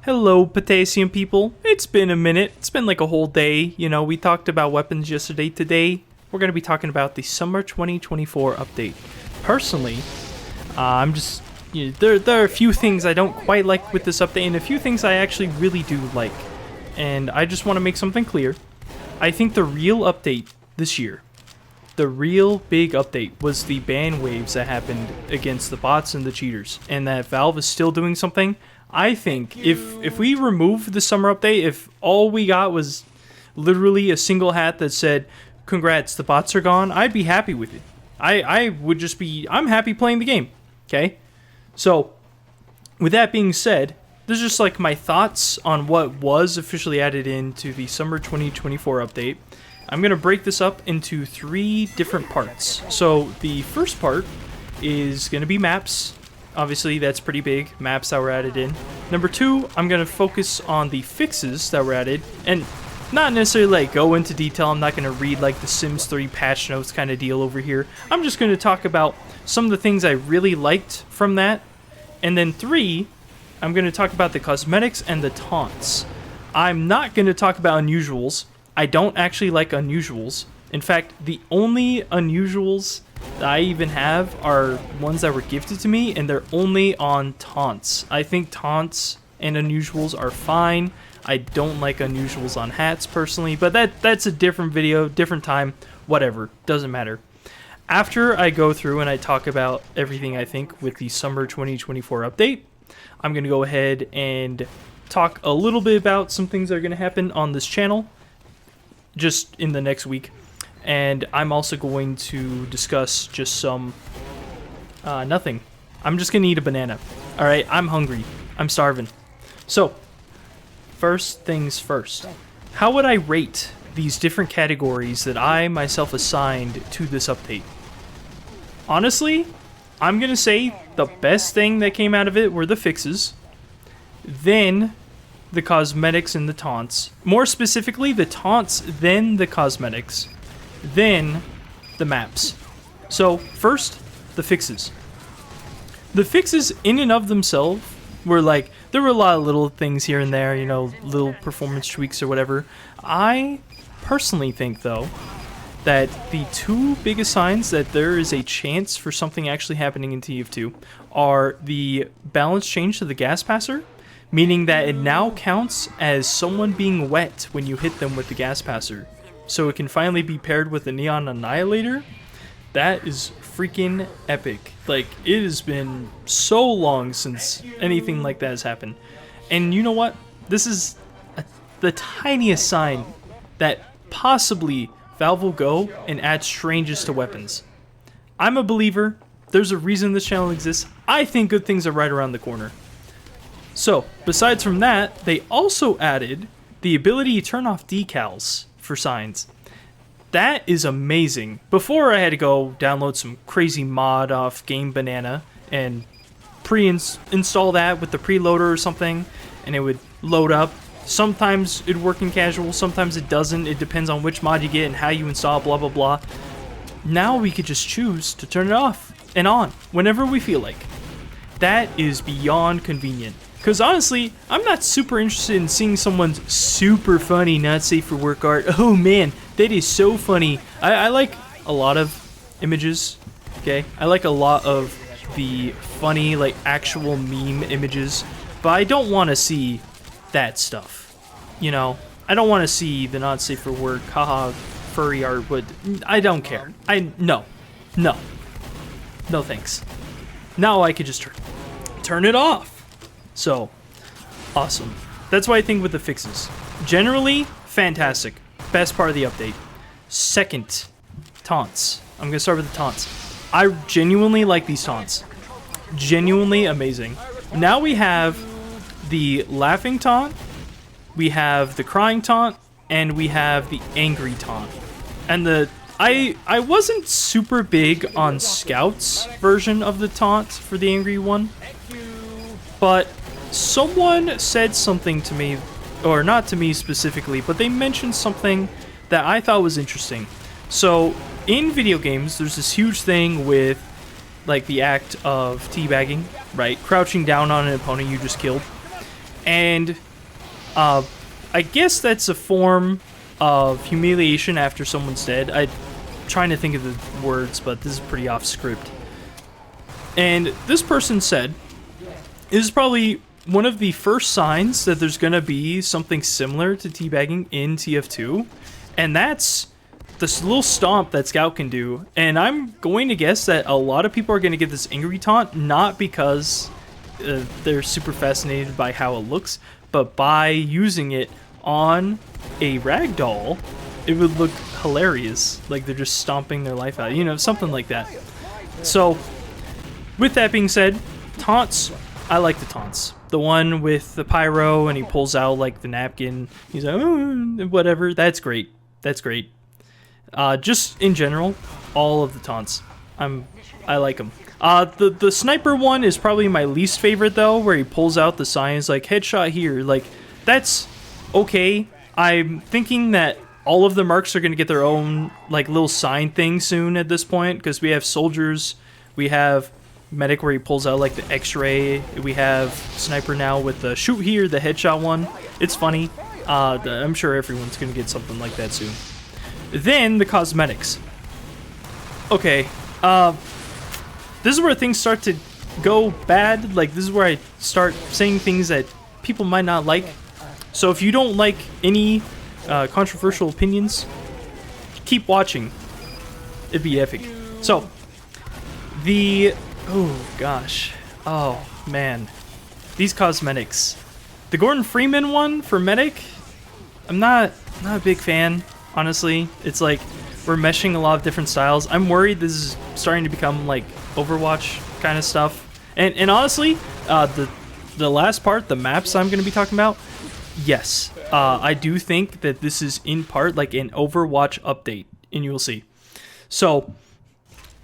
Hello, potassium people. It's been a minute. It's been like a whole day. You know, we talked about weapons yesterday. Today, we're going to be talking about the summer 2024 update. Personally, I'm just... there are a few things I don't quite like with this update, and a few things I actually really do like. And I just want to make something clear. I think the real update this year, the real big update, was the ban waves that happened against the bots and the cheaters, and that Valve is still doing something. I think if we remove the summer update, if all we got was literally a single hat that said, congrats, the bots are gone, I'd be happy with it. I would just be, I'm happy playing the game, okay? So, with that being said, this is just like my thoughts on what was officially added into the summer 2024 update. I'm going to break this up into 3 different parts. So, the first part is going to be maps. Obviously, that's pretty big, maps that were added in. Number 2, I'm going to focus on the fixes that were added, and not necessarily like go into detail. I'm not going to read like the Sims 3 patch notes kind of deal over here. I'm just going to talk about some of the things I really liked from that. And then 3, I'm going to talk about the cosmetics and the taunts. I'm not going to talk about unusuals. I don't actually like unusuals. In fact, the only unusuals that I even have are ones that were gifted to me, and they're only on taunts. I think taunts and unusuals are fine. I don't like unusuals on hats personally, but that's a different video, different time, whatever, doesn't matter. After I go through and I talk about everything I think with the summer 2024 update, I'm going to go ahead and talk a little bit about some things that are going to happen on this channel just in the next week. And I'm also going to discuss just some nothing. I'm just going to eat a banana. Alright, I'm hungry. I'm starving. So, first things first. How would I rate these different categories that I myself assigned to this update? Honestly, I'm going to say the best thing that came out of it were the fixes. Then the cosmetics and the taunts. More specifically, the taunts, then the cosmetics. Then the maps. So first, the fixes. The fixes in and of themselves were like, there were a lot of little things here and there, you know, little performance tweaks or whatever. I personally think though that the 2 biggest signs that there is a chance for something actually happening in TF2 are the balance change to the gas passer, meaning that it now counts as someone being wet when you hit them with the gas passer. So it can finally be paired with the Neon Annihilator. That is freaking epic. Like, it has been so long since anything like that has happened. And you know what? This is the tiniest sign that possibly Valve will go and add stranges to weapons. I'm a believer. There's a reason this channel exists. I think good things are right around the corner. So, besides from that, they also added the ability to turn off decals for signs. That is amazing. Before, I had to go download some crazy mod off Game Banana and install that with the preloader or something, and it would load up. Sometimes it'd work in casual, sometimes it doesn't. It depends on which mod you get and how you install, blah blah blah. Now we could just choose to turn it off and on whenever we feel like. That is beyond convenient. Because honestly, I'm not super interested in seeing someone's super funny not safe for work art. Oh man, that is so funny. I like a lot of images, okay? I like a lot of the funny, like, actual meme images. But I don't want to see that stuff. You know? I don't want to see the not safe for work, haha, furry art, but I don't care. No. No thanks. Now I could just turn it off. So, awesome. That's what I think with the fixes. Generally, fantastic. Best part of the update. Second, taunts. I'm going to start with the taunts. I genuinely like these taunts. Genuinely amazing. Now we have the laughing taunt, we have the crying taunt, and we have the angry taunt. And I wasn't super big on Scout's version of the taunt for the angry one, but someone said something to me, or not to me specifically, but they mentioned something that I thought was interesting. So, in video games, there's this huge thing with, like, the act of teabagging, right? Crouching down on an opponent you just killed. And I guess that's a form of humiliation after someone's dead. I'm trying to think of the words, but this is pretty off script. And this person said, this is probably one of the first signs that there's going to be something similar to teabagging in TF2. And that's this little stomp that Scout can do. And I'm going to guess that a lot of people are going to get this angry taunt, not because they're super fascinated by how it looks, but by using it on a ragdoll, it would look hilarious. Like they're just stomping their life out, you know, something like that. So, with that being said, taunts, I like the taunts. The one with the pyro and he pulls out like the napkin, he's like, oh, whatever, that's great. That's great. Just in general, all of the taunts, I like them. The sniper one is probably my least favorite though, where he pulls out the signs like headshot here. Like that's okay. I'm thinking that all of the marks are gonna get their own like little sign thing soon at this point, because we have soldiers, we have medic where he pulls out like the X-ray, we have sniper now with the shoot here, the headshot one. It's funny. I'm sure everyone's gonna get something like that soon. Then the cosmetics. Okay, this is where things start to go bad. Like this is where I start saying things that people might not like. So if you don't like any controversial opinions, keep watching. It'd be epic. So oh gosh, oh man, these cosmetics. The Gordon Freeman one for medic, I'm not a big fan. Honestly, it's like we're meshing a lot of different styles. I'm worried this is starting to become like Overwatch kind of stuff. And honestly, the last part, the maps I'm going to be talking about, yes, I do think that this is in part like an Overwatch update, and you will see. So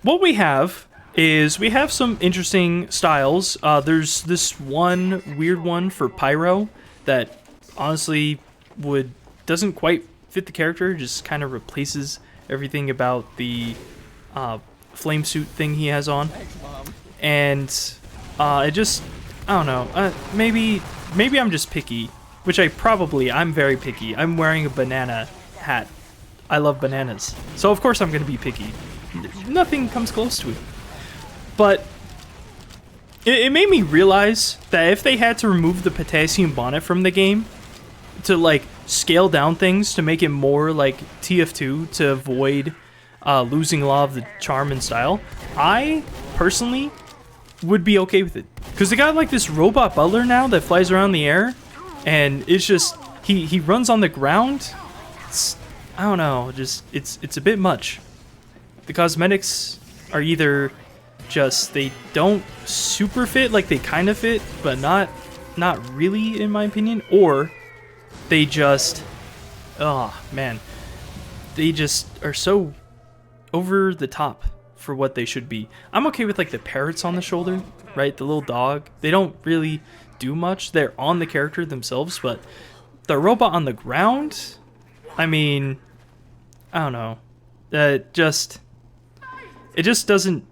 what we have is we have some interesting styles. There's this one weird one for pyro that honestly doesn't quite fit the character, just kind of replaces everything about the flame suit thing he has on. And I don't know, maybe I'm just picky, which I'm very picky. I'm wearing a banana hat. I love bananas, so of course I'm gonna be picky. Nothing comes close to it. But it made me realize that if they had to remove the potassium bonnet from the game to like scale down things to make it more like TF2 to avoid losing a lot of the charm and style, I personally would be okay with it. Because they got like this robot butler now that flies around the air, and it's just he runs on the ground. I don't know, just it's a bit much. The cosmetics are either just they don't super fit, like they kind of fit, but not really in my opinion, or they just, oh man, they just are so over the top for what they should be. I'm okay with like the parrots on the shoulder, right? The little dog. They don't really do much. They're on the character themselves, but the robot on the ground, I mean, I don't know. It just doesn't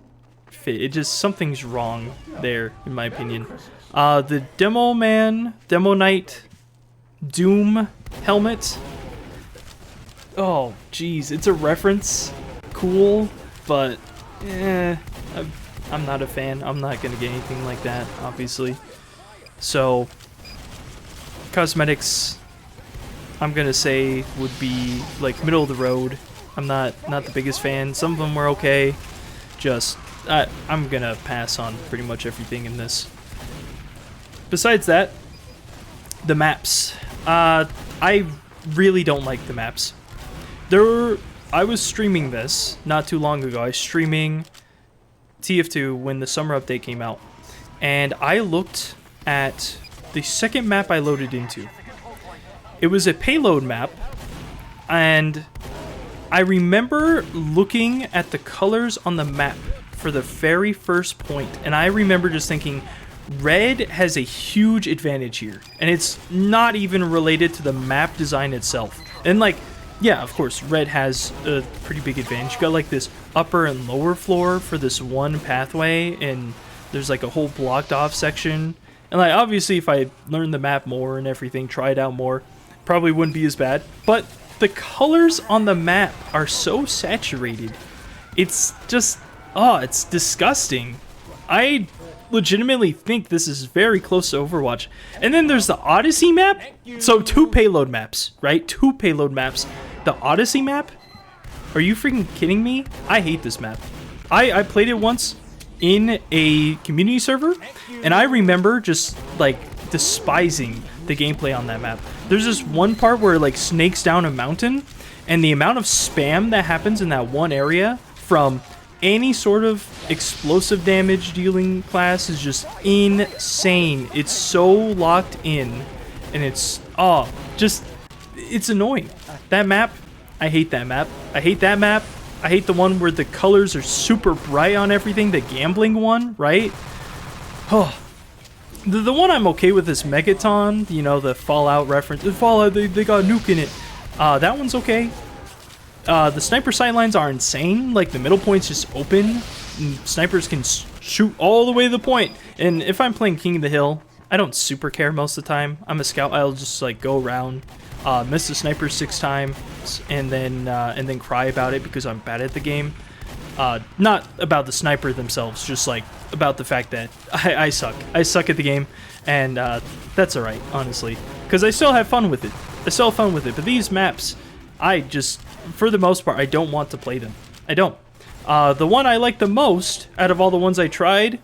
fit. It just, something's wrong there, in my opinion. The Demo Knight Doom helmet. Oh, geez, it's a reference. Cool, but I'm not a fan. I'm not gonna get anything like that, obviously. So, cosmetics, I'm gonna say would be like middle of the road. I'm not the biggest fan. Some of them were okay. Just I'm gonna pass on pretty much everything in this. Besides that, the maps. I really don't like the maps. I was streaming this not too long ago. I was streaming TF2 when the summer update came out, and I looked at the second map I loaded into. It was a payload map, and I remember looking at the colors on the map for the very first point, and I remember just thinking, red has a huge advantage here, and it's not even related to the map design itself. And like, yeah, of course, red has a pretty big advantage. You got like this upper and lower floor for this one pathway, and there's like a whole blocked off section And like obviously if I learned the map more and everything, tried out more, probably wouldn't be as bad. But the colors on the map are so saturated. It's just, oh, it's disgusting. I legitimately think this is very close to Overwatch. And then there's the Odyssey map. So 2 payload maps, right? 2 payload maps. The Odyssey map? Are you freaking kidding me? I hate this map. I played it once in a community server, and I remember just like despising the gameplay on that map. There's this one part where it like snakes down a mountain, and the amount of spam that happens in that one area from any sort of explosive damage dealing class is just insane. It's so locked in, and it's it's annoying. That map, I hate that map. I hate that map. I hate the one where the colors are super bright on everything, the gambling one, right? Oh, the one I'm okay with is Megaton, you know, the Fallout reference. The Fallout, they got a nuke in it. That one's okay. The sniper sightlines are insane. Like, the middle point's just open, and snipers can shoot all the way to the point. And if I'm playing King of the Hill, I don't super care most of the time. I'm a scout. I'll just, like, go around, miss the sniper 6 times, and then cry about it because I'm bad at the game. Not about the sniper themselves, just, like, about the fact that I suck. I suck at the game, and that's alright, honestly. Because I still have fun with it. But these maps, I just, for the most part, I don't want to play them. I don't. The one I like the most out of all the ones I tried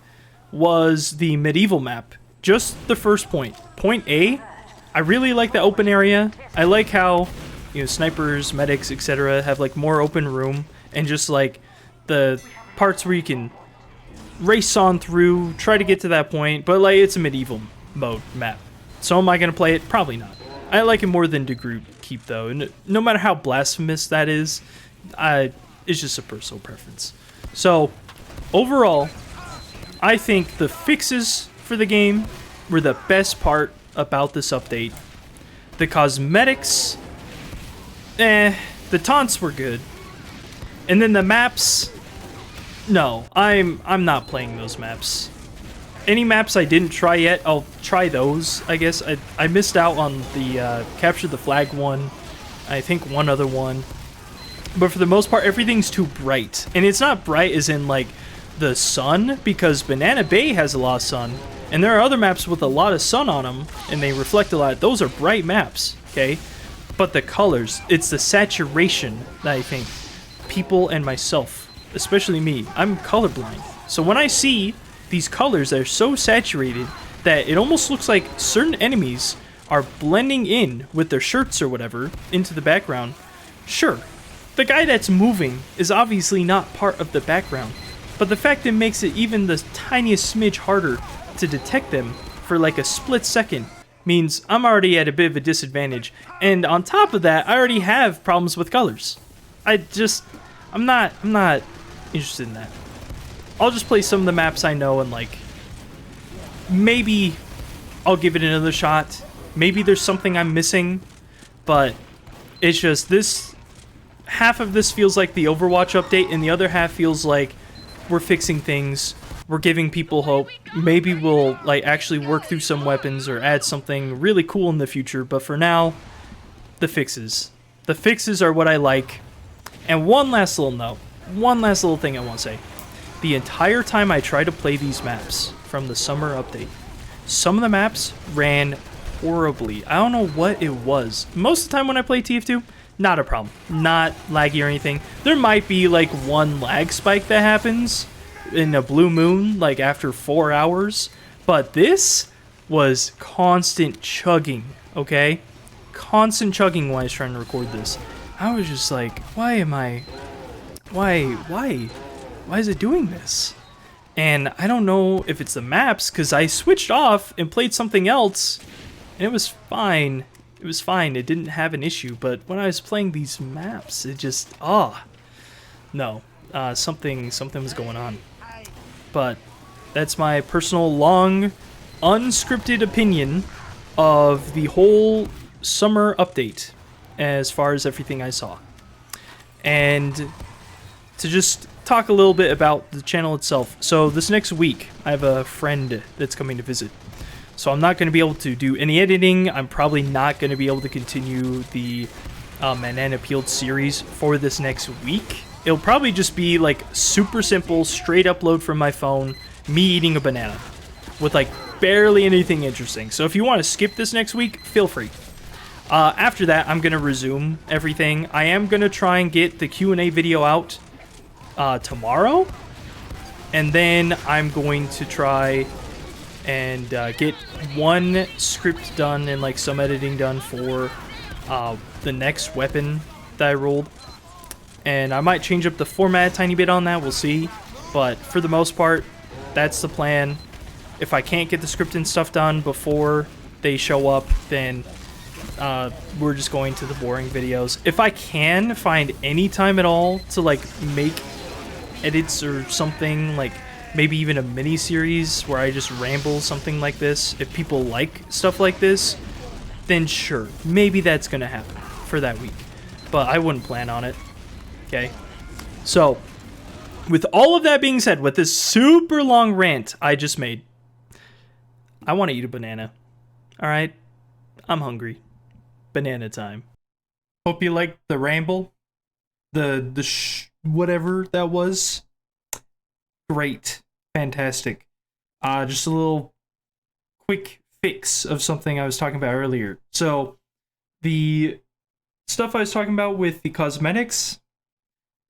was the medieval map. Just the first point. Point A, I really like the open area. I like how, you know, snipers, medics, etc. have like more open room, and just like the parts where you can race on through, try to get to that point, but like it's a medieval mode map. So am I going to play it? Probably not. I like it more than DeGroot Keep though, and no matter how blasphemous that is, it's just a personal preference. So overall, I think the fixes for the game were the best part about this update. The cosmetics, the taunts were good, and then the maps, no, I'm not playing those maps. Any maps I didn't try yet, I'll try those, I guess. I missed out on the Capture the Flag one, I think one other one, but for the most part, everything's too bright. And it's not bright as in like the sun, because Banana Bay has a lot of sun, and there are other maps with a lot of sun on them, and they reflect a lot. Those are bright maps, okay? But the colors, it's the saturation that I think people and myself, especially me, I'm colorblind. So when I see these colors that are so saturated that it almost looks like certain enemies are blending in with their shirts or whatever into the background, sure, the guy that's moving is obviously not part of the background, but the fact it makes it even the tiniest smidge harder to detect them for like a split second means I'm already at a bit of a disadvantage, and on top of that, I already have problems with colors. I'm not interested in that. I'll just play some of the maps I know, and like, maybe I'll give it another shot. Maybe there's something I'm missing, but it's just this, half of this feels like the Overwatch update, and the other half feels like we're fixing things, we're giving people hope. Maybe we'll like actually work through some weapons or add something really cool in the future, but for now, the fixes. The fixes are what I like. And one last little note, one last little thing I want to say. The entire time I tried to play these maps from the summer update, some of the maps ran horribly. I don't know what it was. Most of the time when I play TF2, not a problem. Not laggy or anything. There might be like one lag spike that happens in a blue moon, like after 4 hours. But this was constant chugging, okay? Constant chugging when I was trying to record this. I was just like, why is it doing this? And I don't know if it's the maps, because I switched off and played something else, and it was fine. It was fine. It didn't have an issue. But when I was playing these maps, it just, no. Something was going on. But that's my personal, long, unscripted opinion of the whole summer update as far as everything I saw. And to just talk a little bit about the channel itself. So this next week, I have a friend that's coming to visit. So I'm not going to be able to do any editing. I'm probably not going to be able to continue the Banana Peeled series for this next week. It'll probably just be like super simple, straight upload from my phone, me eating a banana with like barely anything interesting. So if you want to skip this next week, feel free. After that, I'm going to resume everything. I am going to try and get the Q&A video out tomorrow. And then I'm going to try and get one script done and like some editing done for the next weapon that I rolled. And I might change up the format a tiny bit on that, we'll see. But for the most part, that's the plan. If I can't get the script and stuff done before they show up, then we're just going to the boring videos. If I can find any time at all to like make edits or something, like maybe even a mini series where I just ramble, something like this, if people like stuff like this, then sure, maybe that's gonna happen for that week. But I wouldn't plan on it. Okay, so with all of that being said, with this super long rant I just made, I want to eat a banana. All right, I'm hungry. Banana time. Hope you liked the ramble, whatever that was. Great, fantastic. Just a little quick fix of something I was talking about earlier. So the stuff I was talking about with the cosmetics,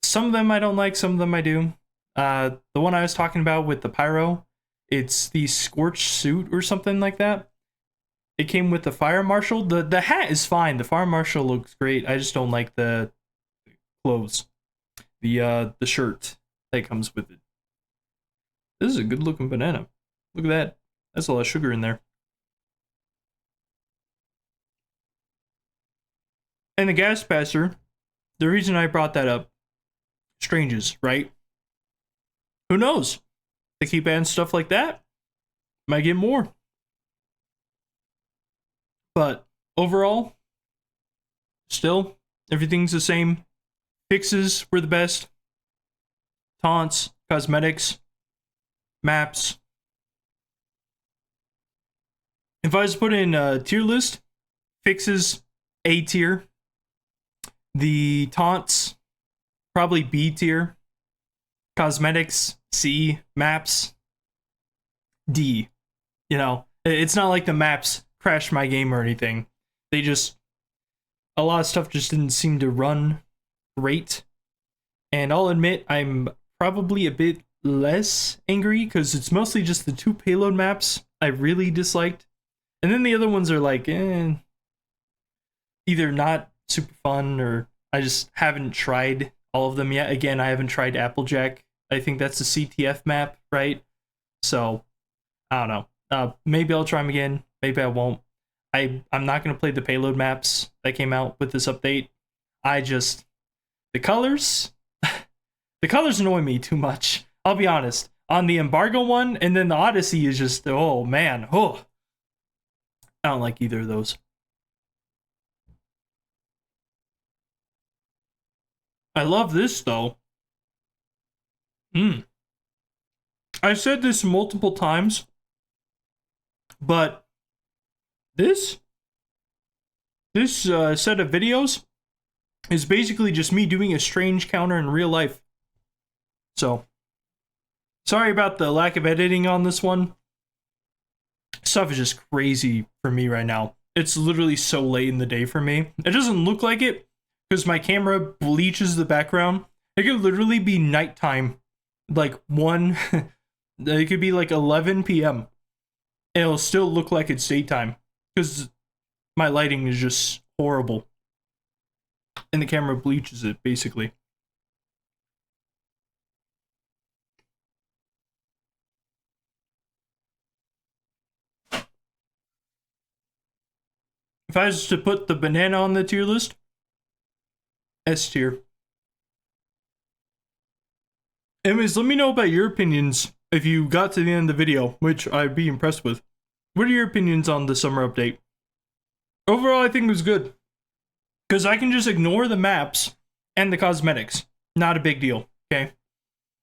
some of them I don't like, some of them I do. The one I was talking about with the pyro, it's the scorched suit or something like that. It came with the fire marshal. The hat is fine. The fire marshal looks great. I just don't like the clothes. The shirt that comes with it. This is a good looking banana. Look at that. That's a lot of sugar in there. And the gas passer, the reason I brought that up, Stranges, right? Who knows? They keep adding stuff like that. Might get more. But overall, still, everything's the same. Fixes were the best. Taunts, cosmetics, maps. If I was to put in a tier list, fixes A tier. The taunts, probably B tier. Cosmetics, C. Maps, D. You know, it's not like the maps crashed my game or anything. They just, a lot of stuff just didn't seem to run great. And I'll admit, I'm probably a bit less angry because it's mostly just the 2 payload maps I really disliked. And then the other ones are like, either not super fun or I just haven't tried all of them yet. Again, I haven't tried Applejack. I think that's a CTF map, right? So, I don't know. Maybe I'll try them again. Maybe I won't. I'm not going to play the payload maps that came out with this update. The colors, the colors annoy me too much. I'll be honest. On the Embargo one, and then the Odyssey is just, oh man, oh. I don't like either of those. I love this though. I've said this multiple times, but this set of videos is basically just me doing a strange counter in real life. So, sorry about the lack of editing on this one. Stuff is just crazy for me right now. It's literally so late in the day for me. It doesn't look like it because my camera bleaches the background. It could literally be nighttime, like it could be like 11 p.m. and it'll still look like it's daytime because my lighting is just horrible. And the camera bleaches it, basically. If I was to put the banana on the tier list, S tier. Anyways, let me know about your opinions if you got to the end of the video, which I'd be impressed with. What are your opinions on the summer update? Overall, I think it was good. Because I can just ignore the maps and the cosmetics. Not a big deal, okay?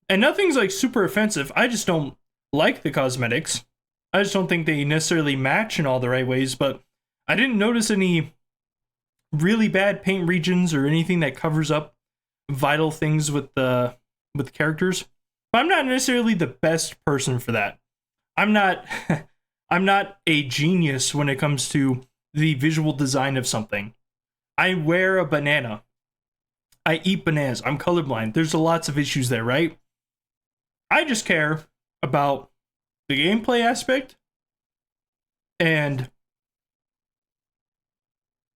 And nothing's like super offensive. I just don't like the cosmetics. I just don't think they necessarily match in all the right ways, but I didn't notice any really bad paint regions or anything that covers up vital things with the characters. But I'm not necessarily the best person for that. I'm not I'm not a genius when it comes to the visual design of something. I wear a banana. I eat bananas. I'm colorblind. There's lots of issues there, right? I just care about the gameplay aspect, and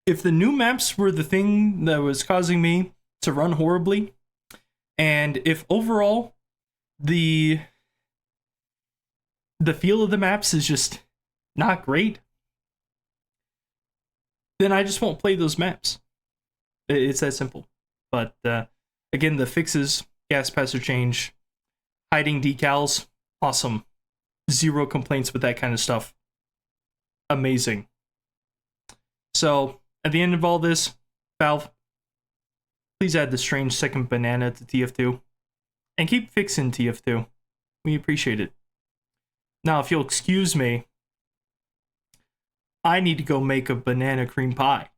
if the new maps were the thing that was causing me to run horribly, and if overall the feel of the maps is just not great, then I just won't play those maps. It's that simple. But again, the fixes, gas passer change, hiding decals, awesome. Zero complaints with that kind of stuff. Amazing. So, at the end of all this, Valve, please add the strange second banana to TF2. And keep fixing TF2. We appreciate it. Now, if you'll excuse me, I need to go make a banana cream pie.